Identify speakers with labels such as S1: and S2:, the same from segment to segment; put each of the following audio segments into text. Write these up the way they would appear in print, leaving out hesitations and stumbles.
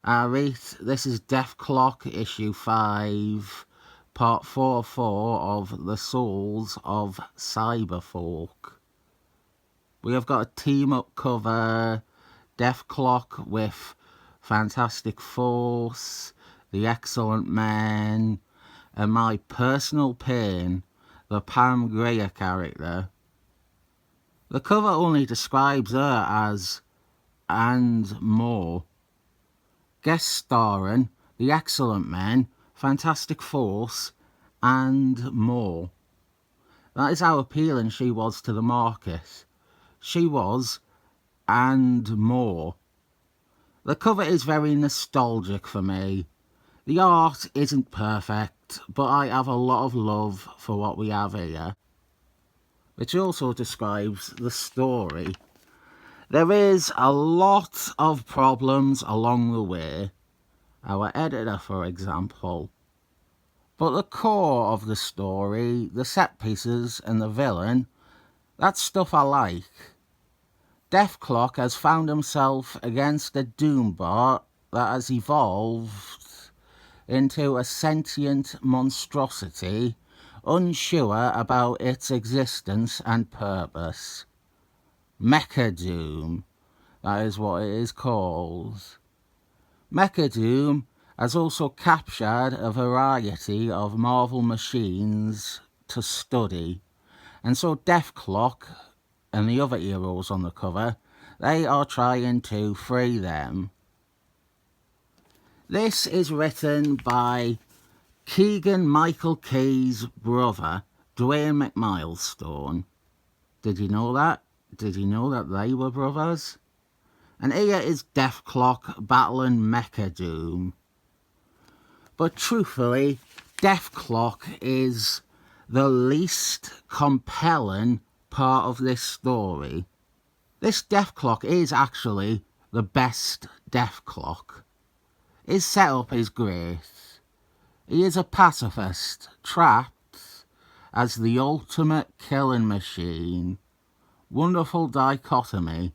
S1: Right, this is Deathlok issue 5, part 44 of The Souls of Cyberfolk. We have got a team-up cover, Deathlok with Fantastic Force, the Excellent Men, and my personal pain, the Pam Grier character. The cover only describes her as "and more." Guest starring the Excellent Men, Fantastic Force, and more. That is how appealing she was to the market. She was, and more. The cover is very nostalgic for me. The art isn't perfect, but I have a lot of love for what we have here. Which also describes the story. There is a lot of problems along the way. Our editor, for example. But the core of the story, the set pieces and the villain, that's stuff I like. Deathlok has found himself against a Doombot that has evolved into a sentient monstrosity, unsure about its existence and purpose. Mecha-Doom, that is what it is called. Mecha-Doom has also captured a variety of Marvel machines to study, and so Deathlok and the other heroes on the cover, they are trying to free them. This is written by Keegan-Michael Key's brother, Dwayne McMilestone. Did you know that? Did you know that they were brothers? And here is Deathlok battling Mecha-Doom. But truthfully, Deathlok is the least compelling part of this story. This Deathlok is actually the best Deathlok. His setup is great. He is a pacifist, trapped as the ultimate killing machine. Wonderful dichotomy.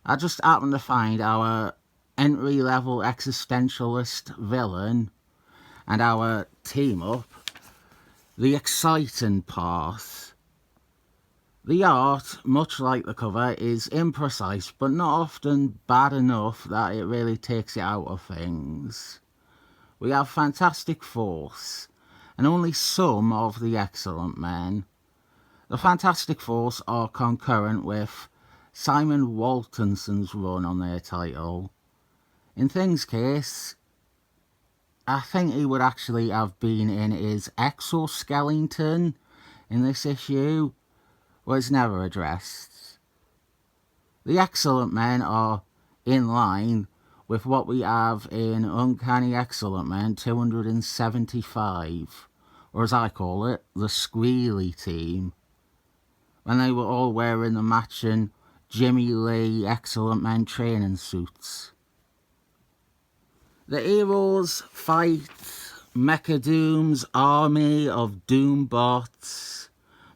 S1: I just happened to find our entry-level existentialist villain and our team-up the exciting part. The art, much like the cover, is imprecise but not often bad enough that it really takes it out of things. We have Fantastic Force and only some of the Excellent Men. The Fantastic Force are concurrent with Simon Waltonson's run on their title. In Thing's case, I think he would actually have been in his exoskeleton in this issue, but it's never addressed. The Excellent Men are in line with what we have in Uncanny Excellent Men 275, or as I call it, the Squealy Team, when they were all wearing the matching Jimmy Lee Excellent Men training suits. The heroes fight Mecha-Doom's army of Doombots.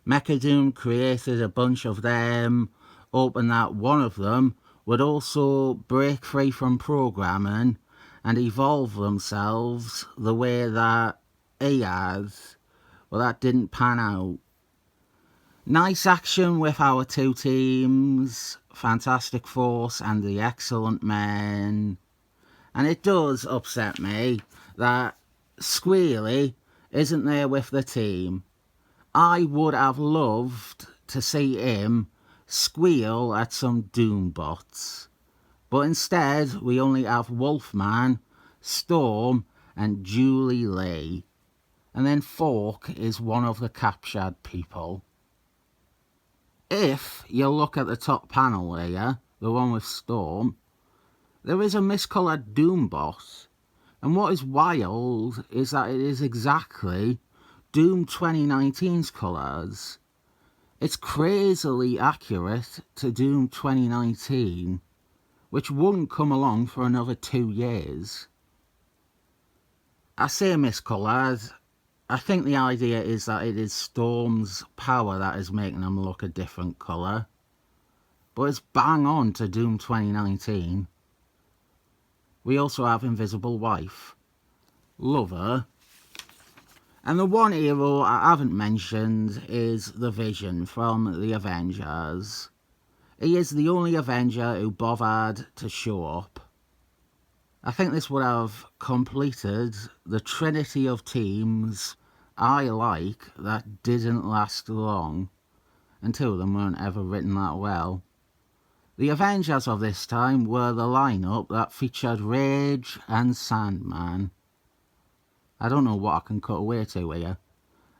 S1: Mecha-Doom created a bunch of them, hoping that one of them would also break free from programming and evolve themselves the way that he has. Well, that didn't pan out. Nice action with our two teams, Fantastic Force and the Excellent Men. And it does upset me that Squealy isn't there with the team. I would have loved to see him squeal at some Doombots. But instead, we only have Wolfman, Storm, and Julie Lee. And then Fork is one of the captured people. If you look at the top panel here, the one with Storm, there is a miscoloured Doombot. And what is wild is that it is exactly Doom 2019's colours. It's crazily accurate to Doom 2019, which wouldn't come along for another 2 years. I say miscoloured. I think the idea is that it is Storm's power that is making them look a different colour. But it's bang on to Doom 2019. We also have Invisible Wife. Love her. And the one hero I haven't mentioned is the Vision from the Avengers. He is the only Avenger who bothered to show up. I think this would have completed the trinity of teams I like that didn't last long, and two of them weren't ever written that well. The Avengers of this time were the lineup that featured Rage and Sandman. I don't know what I can cut away to here.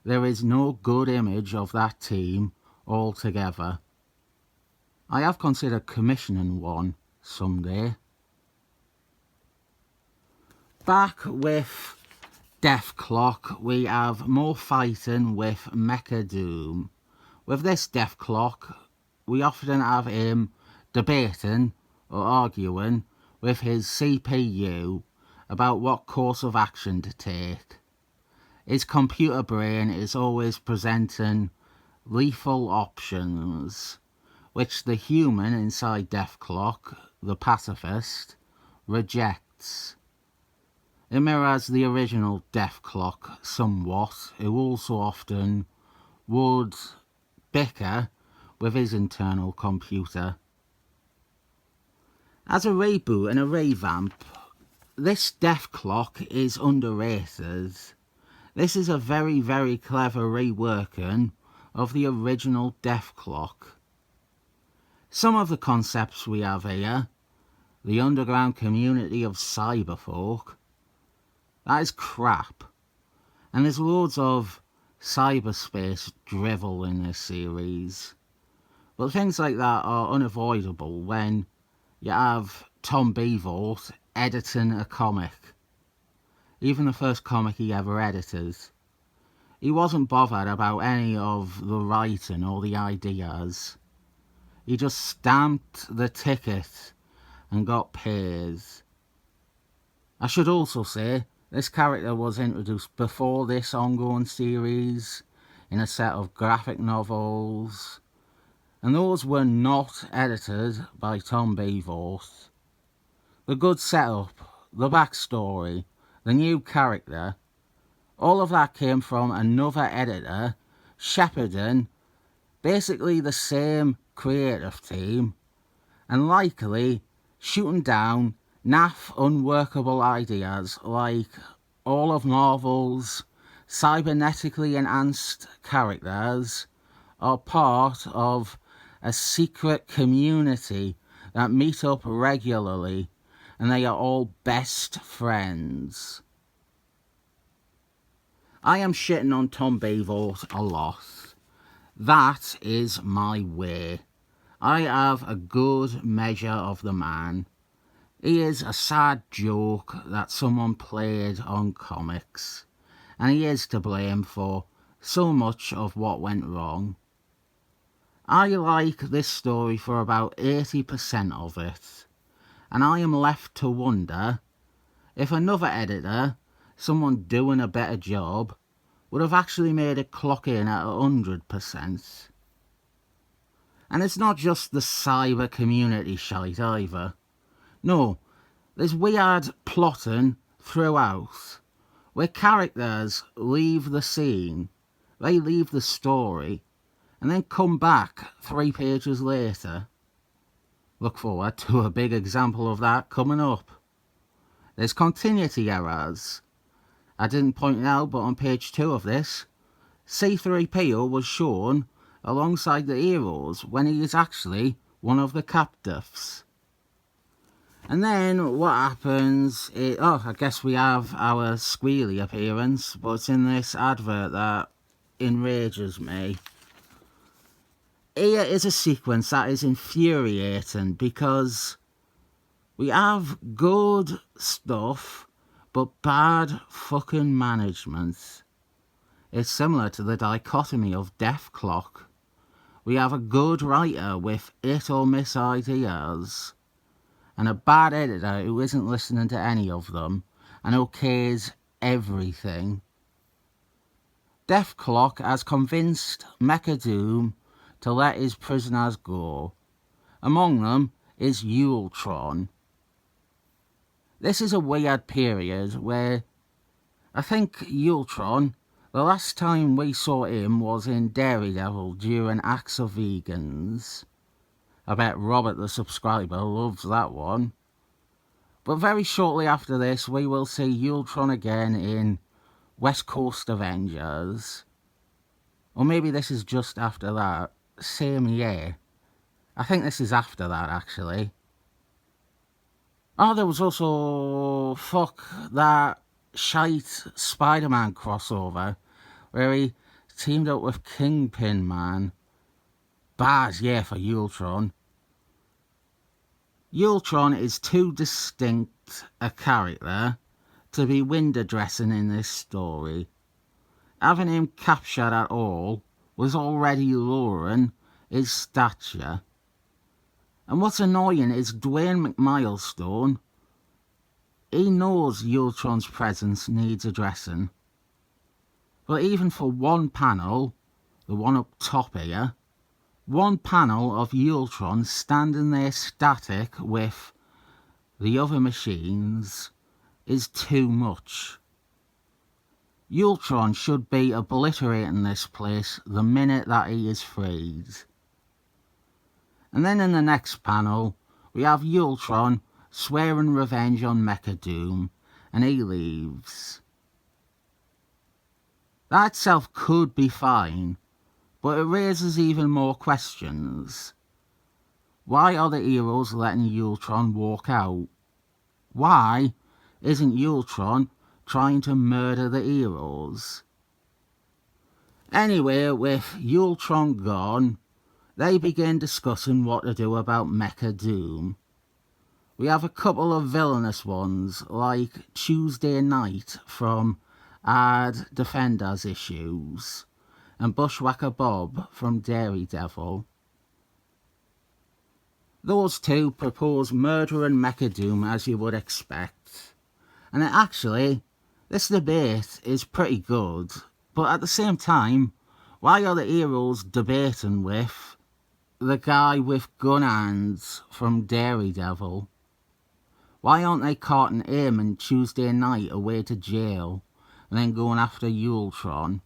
S1: There is no good image of that team altogether. I have considered commissioning one someday. Back with Deathlok, we have more fighting with Mecha Doom. With this Deathlok, we often have him debating or arguing with his CPU about what course of action to take. His computer brain is always presenting lethal options, which the human inside Deathlok, the pacifist, rejects. It mirrors the original Deathlok somewhat, who also often would bicker with his internal computer. As a reboot and a revamp, this Deathlok is underrated. This is a very, very clever reworking of the original Deathlok. Some of the concepts we have here, the underground community of cyberfolk, that is crap. And there's loads of cyberspace drivel in this series. But things like that are unavoidable when you have Tom Beevort editing a comic. Even the first comic he ever edited. He wasn't bothered about any of the writing or the ideas. He just stamped the ticket and got paid. I should also say, this character was introduced before this ongoing series in a set of graphic novels, and those were not edited by Tom Beevort. The good setup, the backstory, the new character, all of that came from another editor shepherding basically the same creative team and likely shooting down naff unworkable ideas like all of Marvel's cybernetically enhanced characters are part of a secret community that meet up regularly and they are all best friends. I am shitting on Tom Beevort a lot. That is my way. I have a good measure of the man. He is a sad joke that someone played on comics, and he is to blame for so much of what went wrong. I like this story for about 80% of it, and I am left to wonder if another editor, someone doing a better job, would have actually made it clock in at 100%. And it's not just the cyber community shite either. No, there's weird plotting throughout, where characters leave the scene, they leave the story, and then come back 3 pages later. Look forward to a big example of that coming up. There's continuity errors. I didn't point it out, but on page 2 of this, C-3PO was shown alongside the heroes when he is actually one of the captives. And then what happens is, I guess we have our squealy appearance, but it's in this advert that enrages me. Here is a sequence that is infuriating because we have good stuff but bad fucking management. It's similar to the dichotomy of Deathlok. We have a good writer with hit or miss ideas, and a bad editor who isn't listening to any of them and okays everything. Deathlok has convinced Mecha Doom to let his prisoners go. Among them is Ultron. This is a weird period where I think Ultron, the last time we saw him was in Daredevil during Acts of Vegans. I bet Robert the subscriber loves that one. But very shortly after this, we will see Ultron again in West Coast Avengers. Or maybe this is just after that. Same year. I think this is after that, actually. Oh, there was also, that shite Spider-Man crossover where he teamed up with Kingpin, man. Bad, yeah, for Ultron. Ultron is too distinct a character to be window dressing in this story. Having him captured at all was already lowering his stature. And what's annoying is Dwayne McMilestone, he knows Ultron's presence needs addressing. But even for one panel, the one up top here, one panel of Ultron standing there static with the other machines is too much. Ultron should be obliterating this place the minute that he is freed. And then in the next panel, we have Ultron swearing revenge on Mecha-Doom, and he leaves. That itself could be fine, but it raises even more questions. Why are the heroes letting Ultron walk out? Why isn't Ultron trying to murder the heroes? Anyway, with Ultron gone, they begin discussing what to do about Mecha-Doom. We have a couple of villainous ones, like Tuesday Night from Ad Defenders issues, and Bushwhacker Bob from Daredevil. Those two propose murdering Mecha-Doom as you would expect. And actually, this debate is pretty good, but at the same time, why are the heroes debating with the guy with gun hands from Daredevil? Why aren't they carting him and Tuesday Night away to jail and then going after Ultron?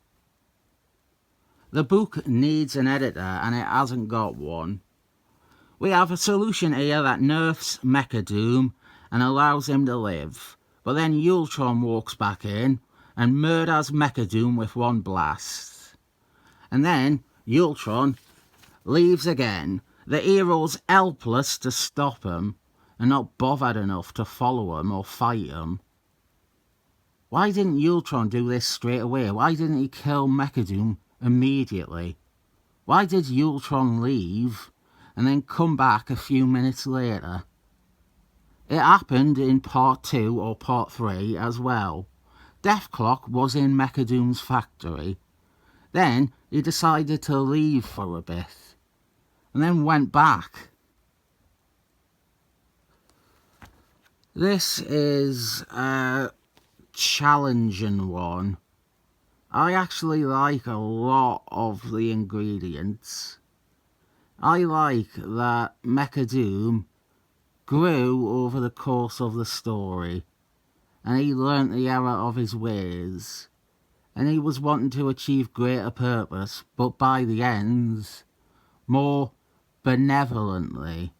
S1: The book needs an editor and it hasn't got one. We have a solution here that nerfs Mecha-Doom and allows him to live, but then Ultron walks back in and murders Mecha-Doom with one blast. And then Ultron leaves again. The hero's helpless to stop him and not bothered enough to follow him or fight him. Why didn't Ultron do this straight away? Why didn't he kill Mecha-Doom immediately? Why did Ultron leave and then come back a few minutes later? It happened in part 2 or part 3 as well. Deathlok was in Mecha-Doom's factory. Then he decided to leave for a bit and then went back. This is a challenging one. I actually like a lot of the ingredients. I like that Mecha-Doom grew over the course of the story, and he learnt the error of his ways, and he was wanting to achieve greater purpose, but by the end, more benevolently.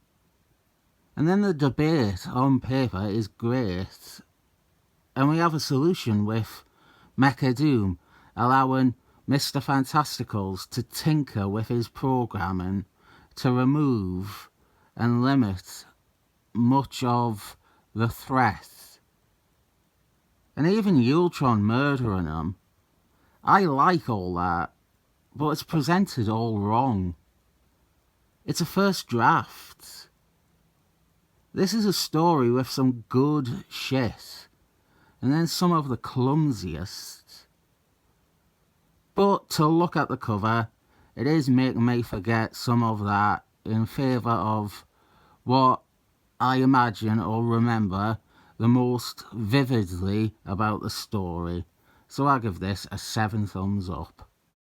S1: And then the debate on paper is great, and we have a solution with Mecha-Doom allowing Mr. Fantasticals to tinker with his programming to remove and limit much of the threat. And even Ultron murdering him. I like all that, but it's presented all wrong. It's a first draft. This is a story with some good shit, and then some of the clumsiest. But to look at the cover, it is making me forget some of that in favour of what I imagine or remember the most vividly about the story. So I give this a 7 thumbs up.